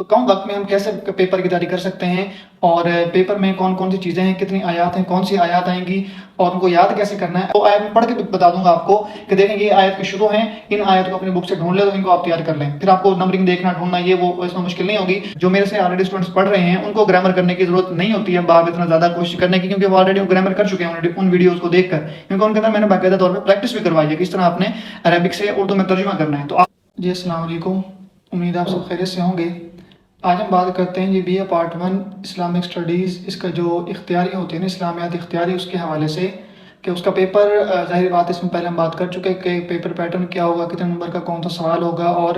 تو کم وقت میں ہم کیسے پیپر کی تیاری کر سکتے ہیں، اور پیپر میں کون کون سی چیزیں ہیں، کتنی آیات ہیں، کون سی آیات آئیں گی، اور ان کو یاد کیسے کرنا ہے۔ تو آیت میں پڑھ کے بتا دوں گا آپ کو کہ دیکھیں یہ آیت کے شروع ہیں، ان آیت کو اپنی بک سے ڈھونڈ لیں تو ان کو آپ تیار کر لیں، پھر آپ کو نمبرنگ دیکھنا ڈھونڈنا یہ وہ اس میں مشکل نہیں ہوگی۔ جو میرے سے آلریڈی اسٹوڈنٹس پڑھ رہے ہیں ان کو گرامر کرنے کی ضرورت نہیں ہوتی ہے باب اتنا زیادہ کوشش کرنے کی، کیونکہ وہ آلریڈی گرامر کر چکے ہیں ان ویڈیوز کو دیکھ کر، کیونکہ ان کے اندر میں نے باقاعدہ طور پہ پریکٹس بھی کروائی ہے کہ اس طرح آپ نے عربک سے اردو میں ترجمہ کرنا ہے۔ تو جی السلام علیکم، امید آپ سب خیریت سے ہوں گے۔ آج ہم بات کرتے ہیں جی B A part 1 Islamic studies, اس کا جو اختیاری ہوتی ہے نا اسلامیات اختیاری، اس کے حوالے سے کہ اس کا پیپر ظاہر بات اس میں پہلے ہم بات کر چکے ہیں کہ پیپر پیٹرن کیا ہوگا، کتنے نمبر کا کون سا سوال ہوگا، اور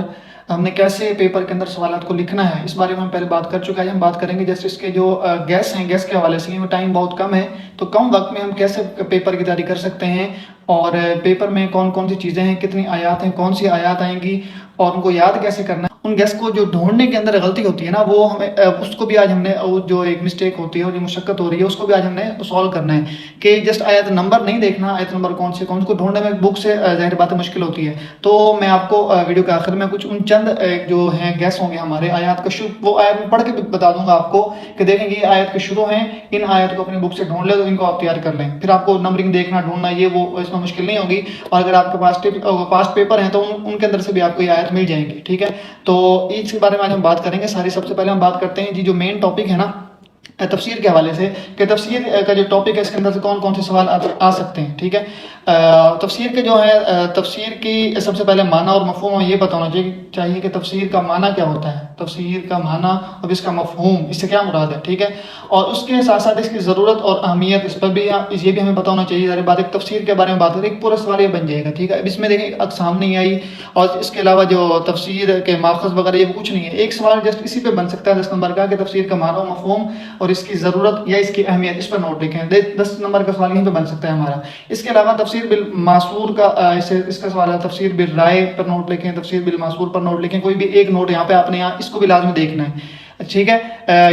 ہم نے کیسے پیپر کے اندر سوالات کو لکھنا ہے اس بارے میں ہم پہلے بات کر چکے ہیں۔ ہم بات کریں گے جیسے اس کے جو گیس ہیں، گیس کے حوالے سے ٹائم بہت کم ہے، تو کم وقت میں ہم کیسے پیپر کی تیاری کر سکتے ہیں، اور پیپر میں کون کون سی چیزیں ہیں، کتنی آیات ہیں، کون سی آیات آئیں گی، اور ان کو یاد کیسے کرنا ہے۔ ان گیس کو جو ڈھونڈنے کے اندر غلطی ہوتی ہے نا، وہ ہمیں اس کو بھی آج ہم نے جو ایک مسٹیک ہوتی ہے اور جو مشقت ہو رہی ہے اس کو بھی آج ہم نے سولو کرنا ہے کہ جسٹ آیت نمبر نہیں دیکھنا، آیت نمبر کون سے کو ڈھونڈنے میں بک سے ظاہر بات مشکل ہوتی ہے۔ تو میں آپ کو ویڈیو کے آخر میں کچھ ان چند جو ہیں گیس ہوں گے ہمارے آیات کا وہ آیت میں پڑھ کے بتا دوں گا آپ کو کہ دیکھیں یہ آیت کے شروع ہیں، ان آیت کو اپنی بک سے ڈھونڈ لیں تو ان کو آپ تیار کر لیں، پھر آپ کو نمبرنگ دیکھنا ڈھونڈنا یہ وہ اس میں مشکل نہیں ہوگی، اور اگر آپ کے پاس پاسٹ پیپر ہیں تو ان کے اندر سے بھی آپ کو یہ آیت مل جائیں گی، ٹھیک ہے۔ تو اس کے بارے میں آج ہم بات کریں گے ساری۔ سب سے پہلے ہم بات کرتے ہیں جی جو مین ٹاپک ہے نا تفسیر کے حوالے سے، کہ تفسیر کا جو ٹاپک ہے اس کے اندر سے کون کون سے سوال آ سکتے ہیں، ٹھیک ہے۔ تفسیر کے جو ہے تفسیر کی سب سے پہلے معنی اور مفہوم یہ پتہ ہونا چاہیے کہ تفسیر کا معنی کیا ہوتا ہے، تفسیر کا معنی اور اس کا مفہوم، اس سے کیا مراد ہے، ٹھیک ہے۔ اور اس کے ساتھ ساتھ اس کی ضرورت اور اہمیت اس پر بھی یہ بھی ہمیں پتہ ہونا چاہیے۔ ذرا بات ایک تفسیر کے بارے میں بات کریں، ایک پورا سوال یہ بن جائے گا، ٹھیک ہے۔ اب اس میں دیکھیں اقسام نہیں آئی، اور اس کے علاوہ جو تفسیر کے ماخذ وغیرہ یہ کچھ نہیں ہے، ایک سوال جسٹ اسی پہ بن سکتا ہے 10 نمبر کا کہ تفسیر کا معنی و مفہوم اور اس کی ضرورت یا اس کی اہمیت، اس پر نوٹ لکھیں، 10 نمبر کا سوال یہیں پہ بن سکتا ہے ہمارا۔ اس کے علاوہ تفسیر بالمعصور کا اس کا سوال ہے، تفسیر بالرائے پر نوٹ لکھیں، تفسیر بالمعصور پر نوٹ لکھیں، کوئی بھی ایک نوٹ یہاں پہ آپ نے اس کو بھی لازمی دیکھنا ہے، ٹھیک ہے۔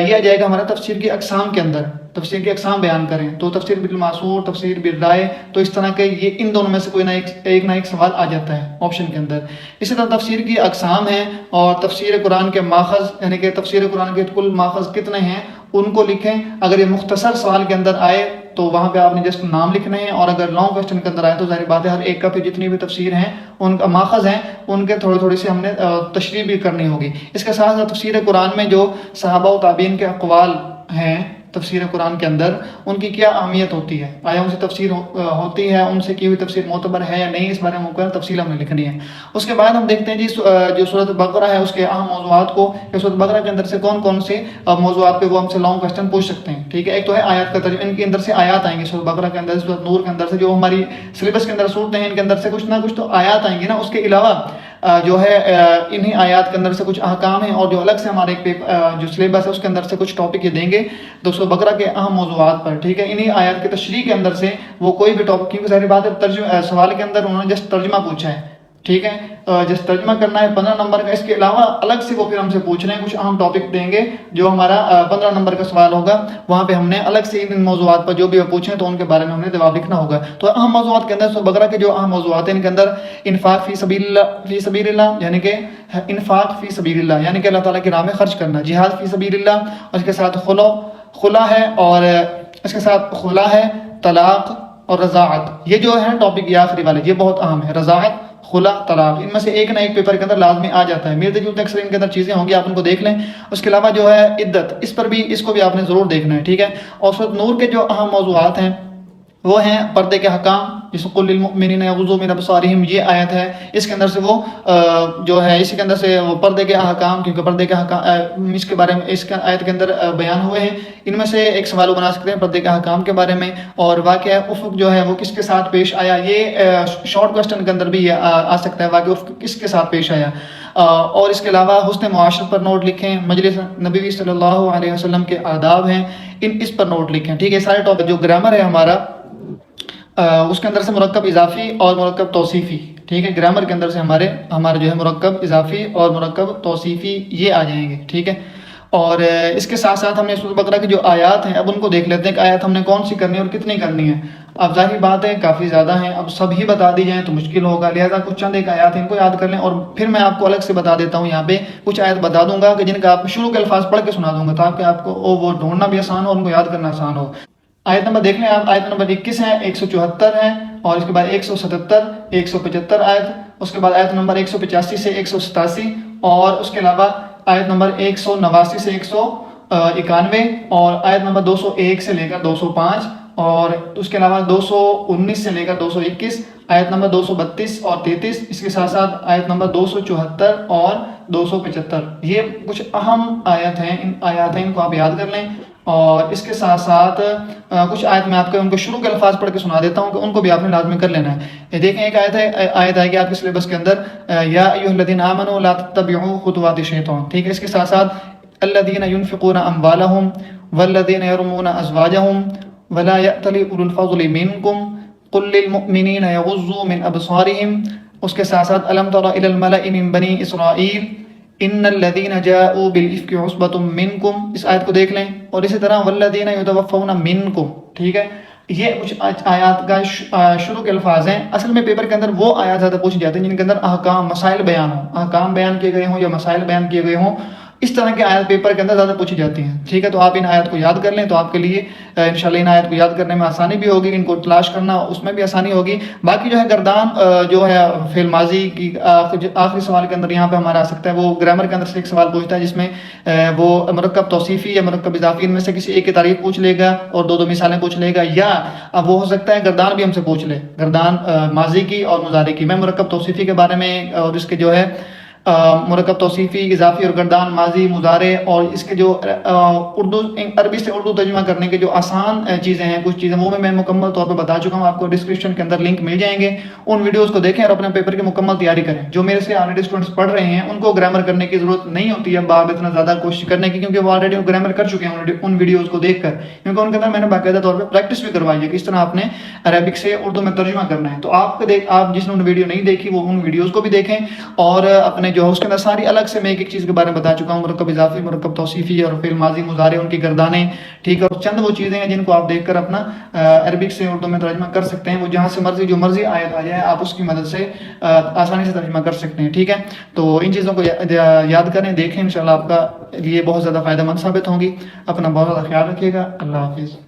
یہ آ جائے گا ہمارا تفسیر کی اقسام کے اندر، تفسیر کی اقسام بیان کریں تو تفسیر بالمعصور، تفسیر بالرائے، تو اس طرح کے یہ ان دونوں میں سے کوئی نہ ایک سوال آ جاتا ہے آپشن کے اندر۔ اسی طرح تفسیر کی اقسام ہیں، اور تفسیر قرآن کے ماخذ یعنی کہ تفسیر قرآن کے کل ماخذ کتنے ہیں ان کو لکھیں۔ اگر یہ مختصر سوال کے اندر آئے تو وہاں پہ آپ نے جسٹ نام لکھنے ہیں، اور اگر لانگ کوسچن کے اندر آئے تو ظاہر بات ہے ہر ایک کا پھر جتنی بھی تفسیر ہیں ان کا ماخذ ہیں ان کے تھوڑی سی ہم نے تشریح بھی کرنی ہوگی۔ اس کے ساتھ ساتھ تفسیر قرآن میں جو صحابہ و تابعین کے اقوال ہیں تفسیر قرآن کے اندر، ان کی کیا اہمیت ہوتی ہے، آیا ان سے تفسیر ہوتی ہے، ان سے کی ہوئی تفسیر معتبر ہے یا نہیں، اس بارے میں مکمل تفصیل ہم نے لکھنی ہے۔ اس کے بعد ہم دیکھتے ہیں جی جو سورۃ بقرہ ہے اس کے اہم موضوعات کو، کہ سورۃ بقرہ کے اندر سے کون کون سے موضوعات پہ وہ ہم سے لانگ کوسچن پوچھ سکتے ہیں، ٹھیک ہے۔ ایک تو ہے آیات کا ترجمہ، ان کے اندر سے آیات آئیں گی سورۃ بقرہ کے اندر، سورۃ نور کے اندر سے، جو ہماری سلیبس کے اندر صورتیں ہیں ان کے اندر سے کچھ نہ کچھ تو آیات آئیں گی نا۔ اس کے علاوہ جو ہے انہی آیات کے اندر سے کچھ احکام ہیں، اور جو الگ سے ہمارے جو سلیبس ہے اس کے اندر سے کچھ ٹاپک یہ دیں گے تو سورۃ بقرہ کے اہم موضوعات پر، ٹھیک ہے۔ انہی آیات کی تشریح کے اندر سے وہ کوئی بھی ٹاپک، کیونکہ ظاہر بات ہے سوال کے اندر انہوں نے جسٹ ترجمہ پوچھا ہے، ٹھیک ہے، جس ترجمہ کرنا ہے 15 نمبر کا، اس کے علاوہ الگ سے وہ پھر ہم سے پوچھ رہے ہیں، کچھ اہم ٹاپک دیں گے جو ہمارا 15 نمبر کا سوال ہوگا، وہاں پہ ہم نے الگ سے ان موضوعات پر جو بھی وہ پوچھیں تو ان کے بارے میں ہم نے جواب لکھنا ہوگا۔ تو اہم موضوعات کے اندر سورۃ بقرہ کے جو اہم موضوعات ہیں ان کے اندر انفاق فی سبیل اللہ یعنی کہ انفاق فی سبیل اللہ یعنی کہ اللہ تعالیٰ کی راہ میں خرچ کرنا، جہاد فی سبیل اللہ، اور اس کے ساتھ خلا ہے، اور اس کے ساتھ خلا ہے، طلاق اور رضاعت، یہ جو ہے ٹاپک یہ آخری والے یہ بہت اہم ہے، رضاعت، خلا، طلاق، ان میں سے ایک نہ ایک پیپر کے اندر لازمی آ جاتا ہے، ملتے جلتے اکثر ان کے اندر چیزیں ہوں گی، آپ ان کو دیکھ لیں۔ اس کے علاوہ جو ہے عدت، اس کو بھی آپ نے ضرور دیکھنا ہے، ٹھیک ہے۔ اور سورۃ نور کے جو اہم موضوعات ہیں وہ ہیں پردے کے حکام، جس قل للمؤمنین یغضوا من ابصارہم، یہ آیت ہے، اس کے اندر سے وہ جو ہے اسی کے اندر سے وہ پردے کے احکام، کیونکہ پردے کے احکام اس کے بارے میں اس آیت کے اندر بیان ہوئے ہیں، ان میں سے ایک سوال بنا سکتے ہیں پردے کے احکام کے بارے میں۔ اور واقعہ افق جو ہے وہ کس کے ساتھ پیش آیا، یہ شارٹ کوسچن کے اندر بھی آ سکتا ہے، واقعہ افق کس کے ساتھ پیش آیا۔ اور اس کے علاوہ حسن معاشرت پر نوٹ لکھیں، مجلس نبوی صلی اللہ علیہ وسلم کے آداب ہیں اس پر نوٹ لکھیں، ٹھیک ہے۔ سارے ٹاپک جو گرامر ہے ہمارا اس کے اندر سے مرکب اضافی اور مرکب توصیفی، ٹھیک ہے، گرامر کے اندر سے ہمارے جو ہے مرکب اضافی اور مرکب توصیفی یہ آ جائیں گے، ٹھیک ہے۔ اور اس کے ساتھ ساتھ ہم نے سورۃ بقرہ کی جو آیات ہیں اب ان کو دیکھ لیتے ہیں کہ آیات ہم نے کون سی کرنی ہے اور کتنی کرنی ہے۔ اب ظاہر بات ہے کافی زیادہ ہیں، اب سب ہی بتا دی جائیں تو مشکل ہوگا، لہٰذا کچھ چند ایک آیات ان کو یاد کر لیں، اور پھر میں آپ کو الگ سے بتا دیتا ہوں، یہاں پہ کچھ آیت بتا دوں گا کہ جن کا آپ شروع کے الفاظ پڑھ کے سنا دوں گا تاکہ آپ کو وہ ڈھونڈنا بھی آسان ہو اور ان کو یاد کرنا آسان ہو۔ آیت نمبر دیکھ لیں آپ، آیت نمبر 21 ہے، 174 ہے، اور اس کے بعد 177، 175 آیت، اس کے بعد آیت نمبر 185 سے 187، اور اس کے علاوہ آیت نمبر 189 سے 191، اور آیت نمبر 201 سے لے کر 205، اور اس کے علاوہ 219 سے لے کر 221، آیت نمبر 232 اور 33، اس کے ساتھ ساتھ آیت نمبر 274 اور 275۔ یہ کچھ اہم آیت ہیں، ان کو آپ یاد کر لیں، اور اس کے ساتھ ساتھ کچھ آیت میں آپ کو ان کو شروع کے الفاظ پڑھ کے سنا دیتا ہوں کہ ان کو بھی آپ نے لازمی کر لینا ہے۔ یہ دیکھیں ایک آیت آئے گی آپ کے سلیبس کے اندر، یا ایھا الذین آمنوا لا تتبعوا خطوات الشیطان، ٹھیک ہے۔ اس کے ساتھ ساتھ الذین ينفقون اموالهم والذین يرمون ازواجهم ولا يأتل اولو الفضل منکم قل للمؤمنین یغضوا من ابصارهم، اس کے ساتھ ساتھ الم تر الی الملأ من بنی اسرائیل ان الذین جاءوا بالافک عصبۃ منکم، اس آیت کو دیکھ لیں، اور اسی طرح والذین یتوفون منکم، ٹھیک ہے۔ یہ کچھ آیات کا شروع کے الفاظ ہیں۔ اصل میں پیپر کے اندر وہ آیات زیادہ پوچھی جاتی ہیں جن کے اندر احکام مسائل بیان ہوں، احکام بیان کیے گئے ہوں یا مسائل بیان کیے گئے ہوں، اس طرح کی آیات پیپر کے اندر زیادہ پوچھی جاتی ہیں، ٹھیک ہے۔ تو آپ ان آیات کو یاد کر لیں تو آپ کے لیے انشاءاللہ ان آیات کو یاد کرنے میں آسانی بھی ہوگی، ان کو تلاش کرنا اس میں بھی آسانی ہوگی۔ باقی جو ہے گردان جو ہے فعل ماضی کی آخری سوال کے اندر یہاں پہ ہمارا آ سکتا ہے، وہ گرامر کے اندر سے ایک سوال پوچھتا ہے جس میں وہ مرکب توصیفی یا مرکب اضافی ان میں سے کسی ایک کی تعریف پوچھ لے گا اور دو مثالیں پوچھ لے گا، یا اب وہ ہو سکتا ہے گردان بھی ہم سے پوچھ لے، گردان ماضی کی اور مضارع کی۔ میں مرکب توصیفی کے بارے میں اور اس کے جو ہے مرکب توصیفی، اضافی اور گردان، ماضی، مضارع، اور اس کے جو عربی سے اردو ترجمہ کرنے کے جو آسان چیزیں ہیں، کچھ چیزیں وہ میں مکمل طور پہ بتا چکا ہوں، آپ کو ڈسکرپشن کے اندر لنک مل جائیں گے، ان ویڈیوز کو دیکھیں اور اپنے پیپر کی مکمل تیاری کریں۔ جو میرے سے آلریڈی اسٹوڈنٹس پڑھ رہے ہیں ان کو گرامر کرنے کی ضرورت نہیں ہوتی ہے باب اتنا زیادہ کوشش کرنے کی، کیونکہ وہ آلریڈی گرامر کر چکے ہیں ان ویڈیوز کو دیکھ کر، کیونکہ ان کے اندر میں نے باقاعدہ طور پہ پریکٹس بھی کروائی ہے کہ اس طرح آپ نے عربک سے اردو میں ترجمہ کرنا ہے۔ تو آپ جس نے ویڈیو نہیں دیکھی وہ ان ویڈیوز کو بھی دیکھیں، اور اپنے جو اس کے اندر ساری الگ سے میں ایک چیز کے بارے میں بتا چکا ہوں، مرکب اضافی، مرکب توصیفی اور فعل ماضی، مضارع، ان کی گردانیں، ٹھیک ہے۔ اور چند وہ چیزیں ہیں جن کو آپ دیکھ کر اپنا عربک سے اردو میں ترجمہ کر سکتے ہیں، وہ جہاں سے مرضی جو مرضی آیت آ جائے آپ اس کی مدد سے آسانی سے ترجمہ کر سکتے ہیں، ٹھیک ہے۔ تو ان چیزوں کو یاد کریں، دیکھیں، انشاءاللہ آپ کا لیے بہت زیادہ فائدہ مند ثابت ہوں گی۔ اپنا بہت زیادہ خیال رکھیے گا۔ اللہ حافظ۔